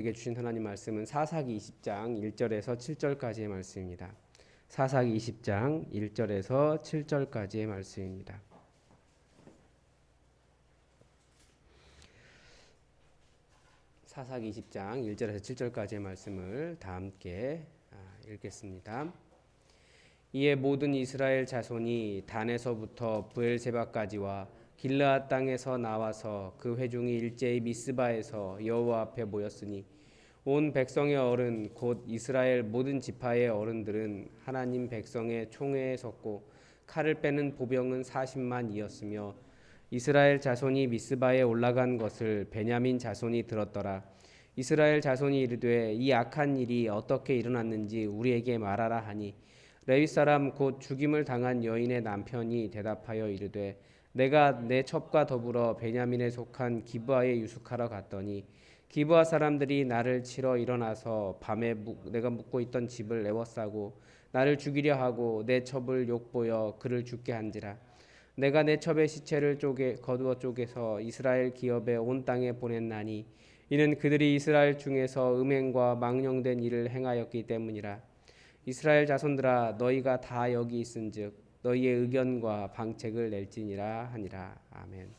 우리에게 주신 하나님 말씀은 사사기 20장 1절에서 7절까지의 말씀입니다. 사사기 20장 1절에서 7절까지의 말씀입니다. 사사기 20장 1절에서 7절까지의 말씀을 다 함께 읽겠습니다. 이에 모든 이스라엘 자손이 단에서부터 브엘세바까지와 길르앗 땅에서 나와서 그 회중이 일제히 미스바에서 여호와 앞에 모였으니 온 백성의 어른 곧 이스라엘 모든 지파의 어른들은 하나님 백성의 총회에 섰고 칼을 빼는 보병은 40만이었으며 이스라엘 자손이 미스바에 올라간 것을 베냐민 자손이 들었더라. 이스라엘 자손이 이르되 이 악한 일이 어떻게 일어났는지 우리에게 말하라 하니 레위 사람 곧 죽임을 당한 여인의 남편이 대답하여 이르되 내가 내 첩과 더불어 베냐민에 속한 기브아에 유숙하러 갔더니 기브아 사람들이 나를 치러 일어나서 밤에 내가 묵고 있던 집을 에워싸고 나를 죽이려 하고 내 첩을 욕보여 그를 죽게 한지라. 내가 내 첩의 시체를 거두어 쪼개서 이스라엘 기업에 온 땅에 보냈나니 이는 그들이 이스라엘 중에서 음행과 망령된 일을 행하였기 때문이라. 이스라엘 자손들아 너희가 다 여기 있은즉 너희의 의견과 방책을 낼지니라 하니라. 아멘.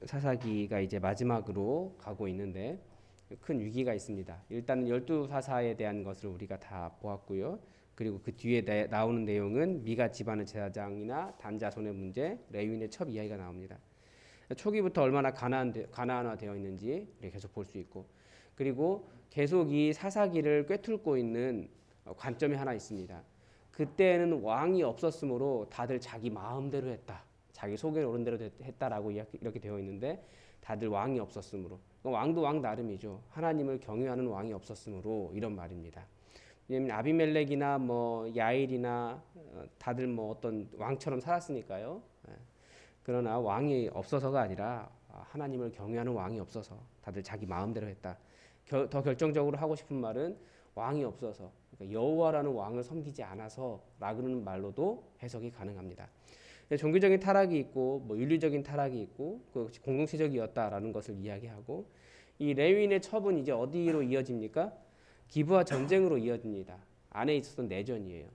사사기가 이제 마지막으로 가고 있는데 큰 위기가 있습니다. 일단은 12사사에 대한 것을 우리가 다 보았고요. 그리고 그 뒤에 나오는 내용은 미가 집안의 제사장이나 단 자손의 문제, 레위인의 첩 이야기가 나옵니다. 초기부터 얼마나 가나안화되어 있는지 계속 볼 수 있고, 그리고 계속 이 사사기를 꿰뚫고 있는 관점이 하나 있습니다. 그때는 왕이 없었으므로 다들 자기 마음대로 했다, 자기 속에 오른 대로 했다라고 이렇게 되어 있는데, 다들 왕이 없었으므로, 왕도 왕 나름이죠. 하나님을 경외하는 왕이 없었으므로 이런 말입니다. 왜냐하면 아비멜렉이나 야일이나 다들 어떤 왕처럼 살았으니까요. 그러나 왕이 없어서가 아니라 하나님을 경외하는 왕이 없어서 다들 자기 마음대로 했다. 더 결정적으로 하고 싶은 말은 왕이 없어서, 그러니까 여호와라는 왕을 섬기지 않아서라는 말로도 해석이 가능합니다. 종교적인 타락이 있고 윤리적인 타락이 있고 그것이 공동체적이었다라는 것을 이야기하고, 이 레위인의 첩은 이제 어디로 이어집니까? 기브아 전쟁으로 이어집니다. 안에 있었던 내전이에요.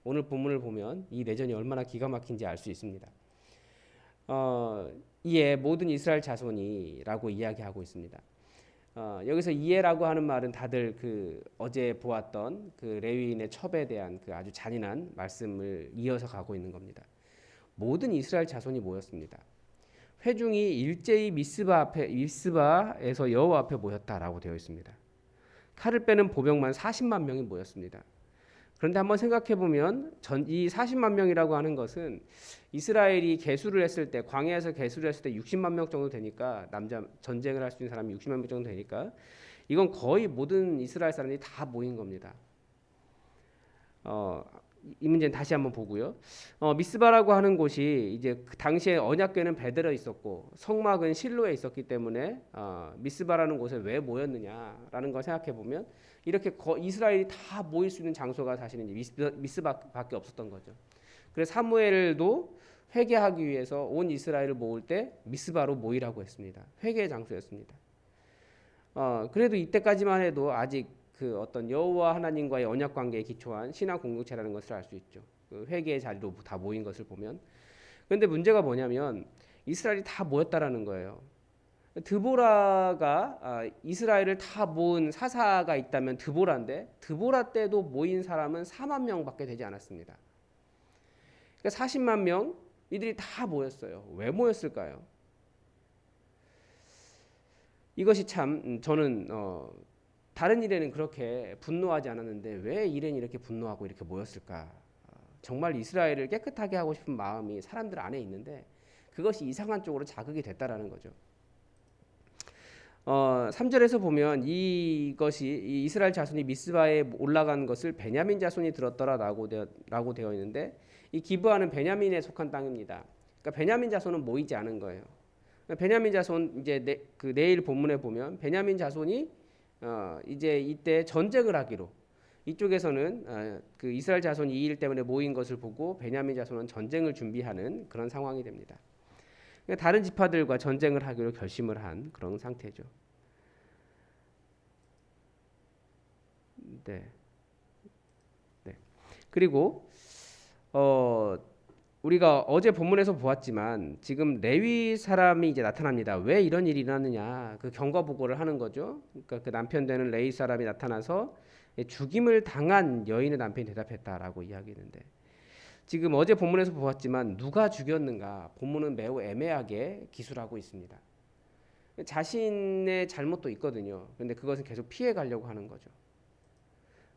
오늘 본문을 보면 이 내전이 얼마나 기가 막힌지 알 수 있습니다. 이에 모든 이스라엘 자손이라고 이야기하고 있습니다. 여기서 이에라고 하는 말은 다들 어제 보았던 레위인의 첩에 대한 아주 잔인한 말씀을 이어서 가고 있는 겁니다. 모든 이스라엘 자손이 모였습니다. 회중이 일제히 미스바에서 여호와 앞에 모였다라고 되어 있습니다. 칼을 빼는 보병만 40만 명이 모였습니다. 그런데 한번 생각해 보면 이 40만 명이라고 하는 것은 이스라엘이 개수를 했을 때, 광야에서 개수를 했을 때 60만 명 정도 되니까, 전쟁을 할 수 있는 사람이 60만 명 정도 되니까 이건 거의 모든 이스라엘 사람들이 다 모인 겁니다. 이 문제는 다시 한번 보고요. 미스바라고 하는 곳이 이제 그 당시에 언약궤는 베델에 있었고 성막은 실로에 있었기 때문에 미스바라는 곳에 왜 모였느냐라는 걸 생각해 보면 이렇게 이스라엘이 다 모일 수 있는 장소가 사실은 미스바밖에 없었던 거죠. 그래서 사무엘도 회개하기 위해서 온 이스라엘을 모을 때 미스바로 모이라고 했습니다. 회개의 장소였습니다. 그래도 이때까지만 해도 아직 어떤 여호와 하나님과의 언약 관계에 기초한 신앙 공동체라는 것을 알 수 있죠. 회개의 자리로 다 모인 것을 보면. 그런데 문제가 뭐냐면 이스라엘이 다 모였다라는 거예요. 드보라가 이스라엘을 다 모은 사사가 있다면 드보라인데, 드보라 때도 모인 사람은 4만 명밖에 되지 않았습니다. 그러니까 40만 명 이들이 다 모였어요. 왜 모였을까요? 이것이 참 저는 다른 일에는 그렇게 분노하지 않았는데 왜 일에는 이렇게 분노하고 이렇게 모였을까? 정말 이스라엘을 깨끗하게 하고 싶은 마음이 사람들 안에 있는데 그것이 이상한 쪽으로 자극이 됐다라는 거죠. 3절에서 보면 이 이스라엘 자손이 미스바에 올라간 것을 베냐민 자손이 들었더라라고 되어 있는데, 이 기브아는 베냐민에 속한 땅입니다. 그러니까 베냐민 자손은 모이지 않은 거예요. 베냐민 자손 이제 내일 본문에 보면 베냐민 자손이 이제 이때 전쟁을 하기로, 이쪽에서는 이스라엘 자손이 이 일 때문에 모인 것을 보고 베냐민 자손은 전쟁을 준비하는 그런 상황이 됩니다. 다른 지파들과 전쟁을 하기로 결심을 한 그런 상태죠. 네. 네. 그리고 우리가 어제 본문에서 보았지만 지금 레위 사람이 이제 나타납니다. 왜 이런 일이 일어나느냐? 그 경과 보고를 하는 거죠. 그러니까 그 남편 되는 레위 사람이 나타나서 죽임을 당한 여인의 남편이 대답했다라고 이야기했는데, 지금 어제 본문에서 보았지만 누가 죽였는가? 본문은 매우 애매하게 기술하고 있습니다. 자신의 잘못도 있거든요. 근데 그것은 계속 피해 가려고 하는 거죠.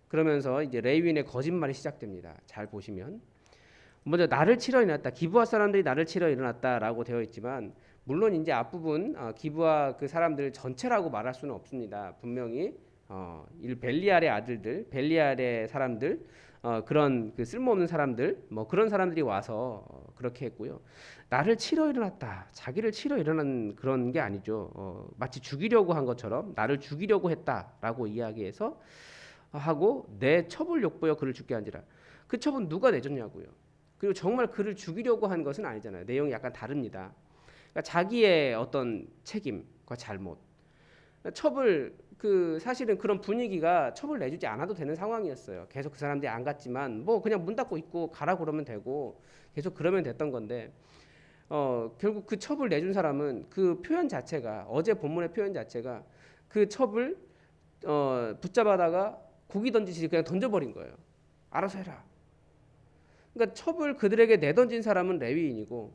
그러면서 이제 레위인의 거짓말이 시작됩니다. 잘 보시면 먼저 나를 치러 일어났다. 기브아 사람들이 나를 치러 일어났다라고 되어 있지만, 물론 이제 앞부분 기브아 그 사람들 전체라고 말할 수는 없습니다. 분명히 벨리알의 아들들, 벨리알의 사람들, 그런 그 쓸모없는 사람들, 뭐 그런 사람들이 와서 그렇게 했고요. 나를 치러 일어났다. 자기를 치러 일어난 그런 게 아니죠. 마치 죽이려고 한 것처럼 나를 죽이려고 했다라고 이야기해서 하고, 내 첩을 욕보여 그를 죽게 한지라. 그 첩은 누가 내줬냐고요. 그리고 정말 그를 죽이려고 한 것은 아니잖아요. 내용이 약간 다릅니다. 그러니까 자기의 어떤 책임과 잘못, 첩을 사실은 그런 분위기가 첩을 내주지 않아도 되는 상황이었어요. 계속 그 사람들이 안 갔지만 뭐 그냥 문 닫고 있고 가라 그러면 되고 계속 그러면 됐던 건데, 결국 그 첩을 내준 사람은 그 표현 자체가, 어제 본문의 표현 자체가 그 첩을 붙잡아다가 고기 던지듯이 그냥 던져버린 거예요. 알아서 해라. 그러니까 첩을 그들에게 내던진 사람은 레위인이고,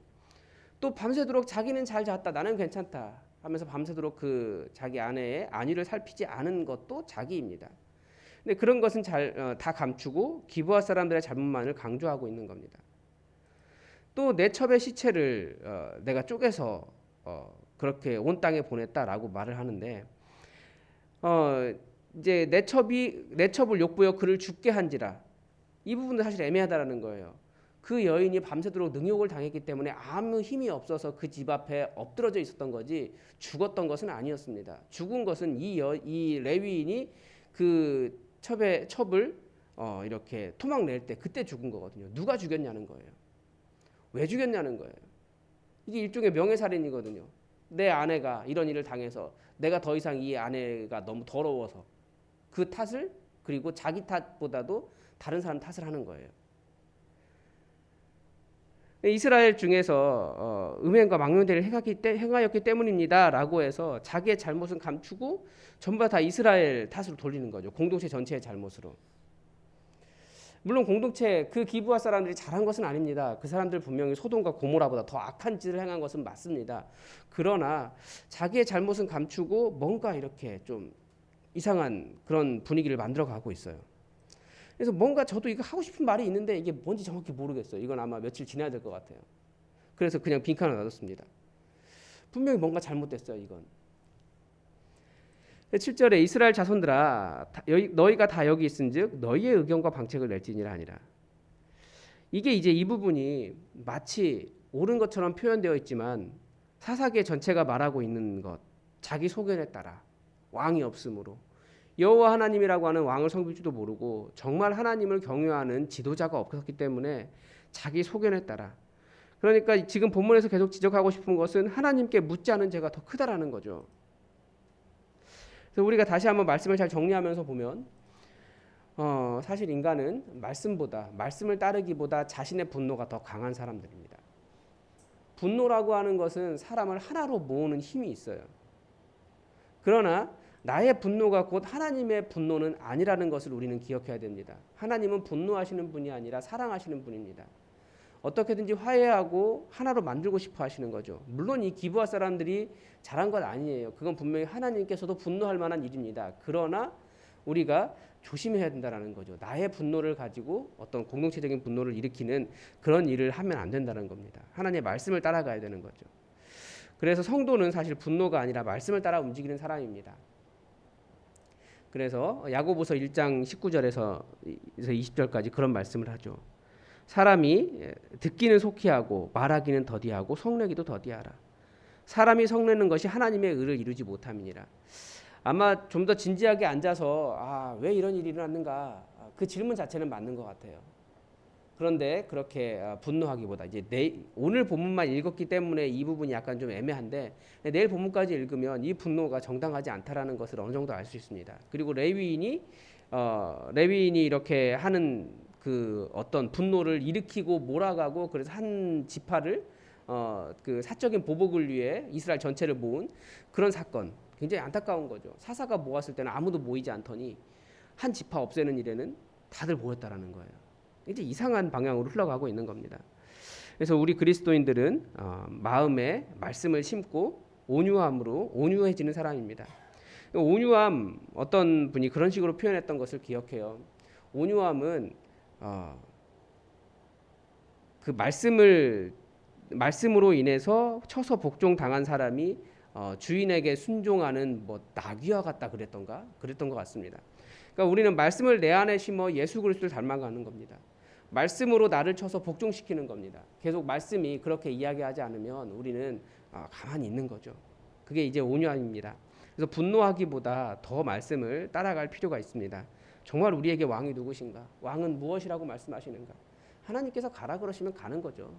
또 밤새도록 자기는 잘 잤다, 나는 괜찮다 하면서 밤새도록 그 자기 아내의 안위를 살피지 않은 것도 자기입니다. 근데 그런 것은 다 감추고 기브아 사람들의 잘못만을 강조하고 있는 겁니다. 또 내 첩의 시체를 내가 쪼개서 그렇게 온 땅에 보냈다라고 말을 하는데, 이제 내 첩을 욕보여 그를 죽게 한지라, 이 부분도 사실 애매하다라는 거예요. 그 여인이 밤새도록 능욕을 당했기 때문에 아무 힘이 없어서 그 집 앞에 엎드러져 있었던 거지 죽었던 것은 아니었습니다. 죽은 것은 이 레위인이 그 첩을 이렇게 토막 낼 때 그때 죽은 거거든요. 누가 죽였냐는 거예요. 왜 죽였냐는 거예요. 이게 일종의 명예살인이거든요. 내 아내가 이런 일을 당해서 내가 더 이상 이 아내가 너무 더러워서 그 탓을, 그리고 자기 탓보다도 다른 사람 탓을 하는 거예요. 이스라엘 중에서 음행과 망령되를 행하였기 때문입니다라고 해서 자기의 잘못은 감추고 전부 다 이스라엘 탓으로 돌리는 거죠. 공동체 전체의 잘못으로. 물론 공동체 그 기브아 사람들이 잘한 것은 아닙니다. 그 사람들 분명히 소돔과 고모라보다 더 악한 짓을 행한 것은 맞습니다. 그러나 자기의 잘못은 감추고 뭔가 이렇게 좀 이상한 그런 분위기를 만들어가고 있어요. 그래서 뭔가 저도 이거 하고 싶은 말이 있는데 이게 뭔지 정확히 모르겠어요. 이건 아마 며칠 지나야 될 것 같아요. 그래서 그냥 빈칸을 놔뒀습니다. 분명히 뭔가 잘못됐어요. 이건. 7절에 이스라엘 자손들아 너희가 다 여기 있은즉 너희의 의견과 방책을 낼지니라 하니라. 이게 이제 이 부분이 마치 옳은 것처럼 표현되어 있지만 사사기 전체가 말하고 있는 것, 자기 소견에 따라 왕이 없으므로 여호와 하나님이라고 하는 왕을 섬길 줄도 모르고 정말 하나님을 경외하는 지도자가 없었기 때문에 자기 소견에 따라, 그러니까 지금 본문에서 계속 지적하고 싶은 것은 하나님께 묻지 않은 죄가 더 크다라는 거죠. 그래서 우리가 다시 한번 말씀을 잘 정리하면서 보면 사실 인간은 말씀을 따르기보다 자신의 분노가 더 강한 사람들입니다. 분노라고 하는 것은 사람을 하나로 모으는 힘이 있어요. 그러나 나의 분노가 곧 하나님의 분노는 아니라는 것을 우리는 기억해야 됩니다. 하나님은 분노하시는 분이 아니라 사랑하시는 분입니다. 어떻게든지 화해하고 하나로 만들고 싶어 하시는 거죠. 물론 이 기브아 사람들이 잘한 건 아니에요. 그건 분명히 하나님께서도 분노할 만한 일입니다. 그러나 우리가 조심해야 된다는 거죠. 나의 분노를 가지고 어떤 공동체적인 분노를 일으키는 그런 일을 하면 안 된다는 겁니다. 하나님의 말씀을 따라가야 되는 거죠. 그래서 성도는 사실 분노가 아니라 말씀을 따라 움직이는 사람입니다. 그래서 야고보서 1장 19절에서 20절까지 그런 말씀을 하죠. 사람이 듣기는 속히 하고 말하기는 더디하고 성내기도 더디하라. 사람이 성내는 것이 하나님의 의를 이루지 못함이니라. 아마 좀 더 진지하게 앉아서 왜 이런 일이 일어났는가, 그 질문 자체는 맞는 것 같아요. 그런데 그렇게 분노하기보다 이제 오늘 본문만 읽었기 때문에 이 부분이 약간 좀 애매한데 내일 본문까지 읽으면 이 분노가 정당하지 않다라는 것을 어느 정도 알 수 있습니다. 그리고 레위인이 이렇게 하는 그 어떤 분노를 일으키고 몰아가고 그래서 한 지파를 그 사적인 보복을 위해 이스라엘 전체를 모은 그런 사건, 굉장히 안타까운 거죠. 사사가 모았을 때는 아무도 모이지 않더니 한 지파 없애는 일에는 다들 모였다라는 거예요. 이제 이상한 방향으로 흘러가고 있는 겁니다. 그래서 우리 그리스도인들은 마음에 말씀을 심고 온유함으로 온유해지는 사람입니다. 온유함, 어떤 분이 그런 식으로 표현했던 것을 기억해요. 온유함은 그 말씀으로 인해서 쳐서 복종당한 사람이 주인에게 순종하는 뭐 나귀와 같다 그랬던 것 같습니다. 그러니까 우리는 말씀을 내 안에 심어 예수 그리스도를 닮아가는 겁니다. 말씀으로 나를 쳐서 복종시키는 겁니다. 계속 말씀이 그렇게 이야기하지 않으면 우리는 가만히 있는 거죠. 그게 이제 온유함입니다. 그래서 분노하기보다 더 말씀을 따라갈 필요가 있습니다. 정말 우리에게 왕이 누구신가? 왕은 무엇이라고 말씀하시는가? 하나님께서 가라 그러시면 가는 거죠.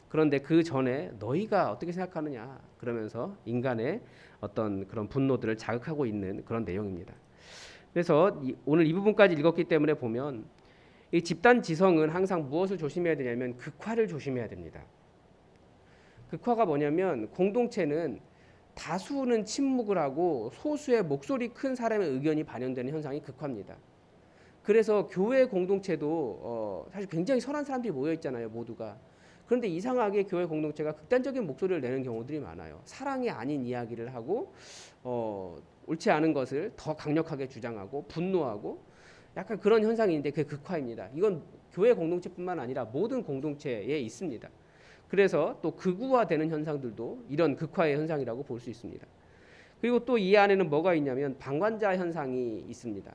그런데 그 전에 너희가 어떻게 생각하느냐? 그러면서 인간의 어떤 그런 분노들을 자극하고 있는 그런 내용입니다. 그래서 오늘 이 부분까지 읽었기 때문에 보면 이 집단 지성은 항상 무엇을 조심해야 되냐면 극화를 조심해야 됩니다. 극화가 뭐냐면 공동체는 다수는 침묵을 하고 소수의 목소리 큰 사람의 의견이 반영되는 현상이 극화입니다. 그래서 교회 공동체도 사실 굉장히 선한 사람들이 모여 있잖아요, 모두가. 그런데 이상하게 교회 공동체가 극단적인 목소리를 내는 경우들이 많아요. 사랑이 아닌 이야기를 하고 옳지 않은 것을 더 강력하게 주장하고 분노하고 약간 그런 현상인데 그게 극화입니다. 이건 교회 공동체뿐만 아니라 모든 공동체에 있습니다. 그래서 또 극우화되는 현상들도 이런 극화의 현상이라고 볼 수 있습니다. 그리고 또 이 안에는 뭐가 있냐면 방관자 현상이 있습니다.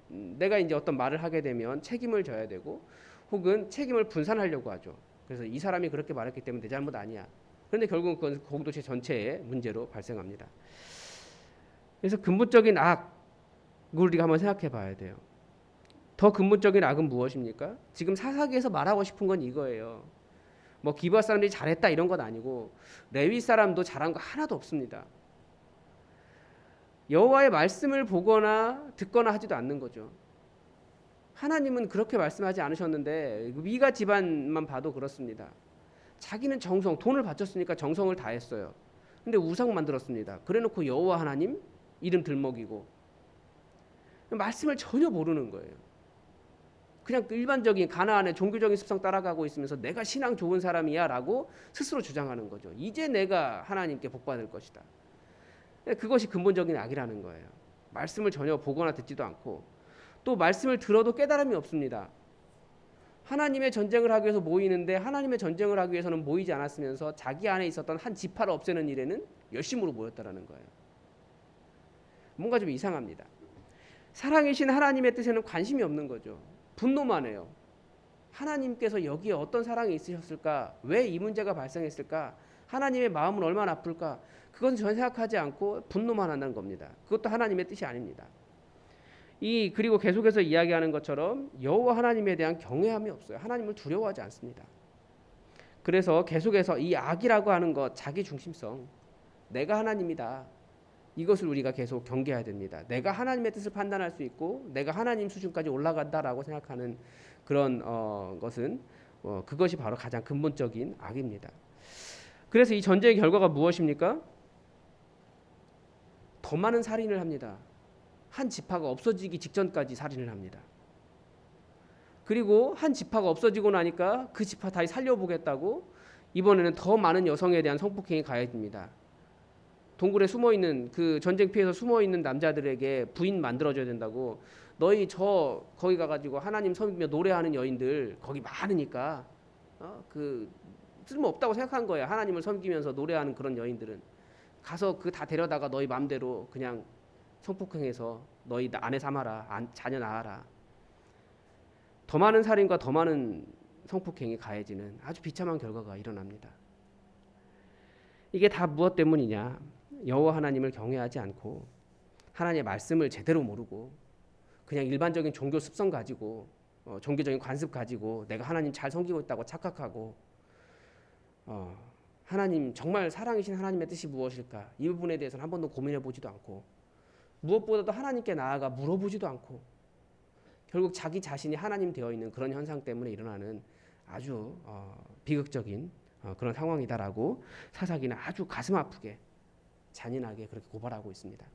내가 이제 어떤 말을 하게 되면 책임을 져야 되고 혹은 책임을 분산하려고 하죠. 그래서 이 사람이 그렇게 말했기 때문에 내 잘못 아니야. 그런데 결국은 그건 공동체 전체의 문제로 발생합니다. 그래서 근본적인 악을 우리가 한번 생각해 봐야 돼요. 더 근본적인 악은 무엇입니까? 지금 사사기에서 말하고 싶은 건 이거예요. 뭐 기브아 사람들이 잘했다 이런 건 아니고 레위 사람도 잘한 거 하나도 없습니다. 여호와의 말씀을 보거나 듣거나 하지도 않는 거죠. 하나님은 그렇게 말씀하지 않으셨는데 위가 집안만 봐도 그렇습니다. 자기는 돈을 바쳤으니까 정성을 다했어요. 근데 우상 만들었습니다. 그래놓고 여호와 하나님 이름 들먹이고 말씀을 전혀 모르는 거예요. 그냥 일반적인 가나안의 종교적인 습성 따라가고 있으면서 내가 신앙 좋은 사람이야 라고 스스로 주장하는 거죠. 이제 내가 하나님께 복받을 것이다. 그것이 근본적인 악이라는 거예요. 말씀을 전혀 보거나 듣지도 않고 또 말씀을 들어도 깨달음이 없습니다. 하나님의 전쟁을 하기 위해서 모이는데 하나님의 전쟁을 하기 위해서는 모이지 않았으면서 자기 안에 있었던 한 지파를 없애는 일에는 열심으로 모였다라는 거예요. 뭔가 좀 이상합니다. 사랑이신 하나님의 뜻에는 관심이 없는 거죠. 분노만 해요. 하나님께서 여기에 어떤 사랑이 있으셨을까? 왜 이 문제가 발생했을까? 하나님의 마음은 얼마나 아플까? 그것은 전혀 생각하지 않고 분노만 한다는 겁니다. 그것도 하나님의 뜻이 아닙니다. 그리고 계속해서 이야기하는 것처럼 여호와 하나님에 대한 경외함이 없어요. 하나님을 두려워하지 않습니다. 그래서 계속해서 이 악이라고 하는 것, 자기 중심성, 내가 하나님이다. 이것을 우리가 계속 경계해야 됩니다. 내가 하나님의 뜻을 판단할 수 있고 내가 하나님 수준까지 올라간다라고 생각하는 그런 것은 그것이 바로 가장 근본적인 악입니다. 그래서 이 전쟁의 결과가 무엇입니까? 더 많은 살인을 합니다. 한 지파가 없어지기 직전까지 살인을 합니다. 그리고 한 지파가 없어지고 나니까 그 지파 다시 살려보겠다고 이번에는 더 많은 여성에 대한 성폭행이 가해집니다. 동굴에 숨어있는 그 전쟁 피해서 숨어있는 남자들에게 부인 만들어줘야 된다고 너희 거기 가가지고 하나님 섬기며 노래하는 여인들 거기 많으니까 그 쓸모없다고 생각한 거야. 하나님을 섬기면서 노래하는 그런 여인들은 가서 그 다 데려다가 너희 맘대로 그냥 성폭행해서 너희 아내 삼아라, 자녀 낳아라. 더 많은 살인과 더 많은 성폭행이 가해지는 아주 비참한 결과가 일어납니다. 이게 다 무엇 때문이냐? 여호와 하나님을 경외하지 않고 하나님의 말씀을 제대로 모르고 그냥 일반적인 종교 습성 가지고 종교적인 관습 가지고 내가 하나님 잘 섬기고 있다고 착각하고 하나님 정말 사랑이신 하나님의 뜻이 무엇일까? 이 부분에 대해서는 한 번도 고민해 보지도 않고 무엇보다도 하나님께 나아가 물어보지도 않고 결국 자기 자신이 하나님 되어 있는 그런 현상 때문에 일어나는 아주 비극적인 그런 상황이다라고 사사기는 아주 가슴 아프게 잔인하게 그렇게 고발하고 있습니다.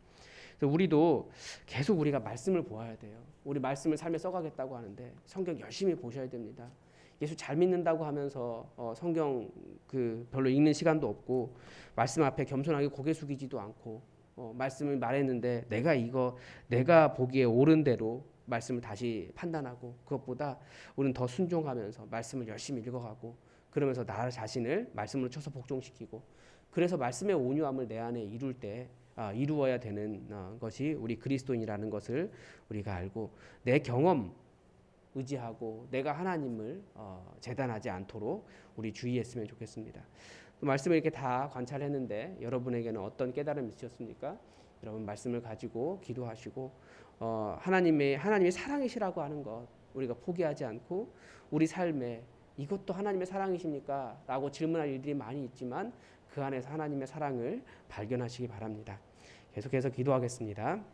그래서 우리도 계속 우리가 말씀을 보아야 돼요. 우리 말씀을 삶에 써가겠다고 하는데 성경 열심히 보셔야 됩니다. 예수 잘 믿는다고 하면서 성경 별로 읽는 시간도 없고 말씀 앞에 겸손하게 고개 숙이지도 않고 말씀을 말했는데 내가 보기에 옳은 대로 말씀을 다시 판단하고 그것보다 우리는 더 순종하면서 말씀을 열심히 읽어가고 그러면서 나 자신을 말씀으로 쳐서 복종시키고 그래서 말씀의 온유함을 내 안에 이루어야 되는 것이 우리 그리스도인이라는 것을 우리가 알고 내 경험 의지하고 내가 하나님을 재단하지 않도록 우리 주의했으면 좋겠습니다. 말씀을 이렇게 다 관찰했는데 여러분에게는 어떤 깨달음이 있으셨습니까? 여러분 말씀을 가지고 기도하시고 하나님의 사랑이시라고 하는 것 우리가 포기하지 않고 우리 삶에 이것도 하나님의 사랑이십니까? 라고 질문할 일들이 많이 있지만 그 안에서 하나님의 사랑을 발견하시기 바랍니다. 계속해서 기도하겠습니다.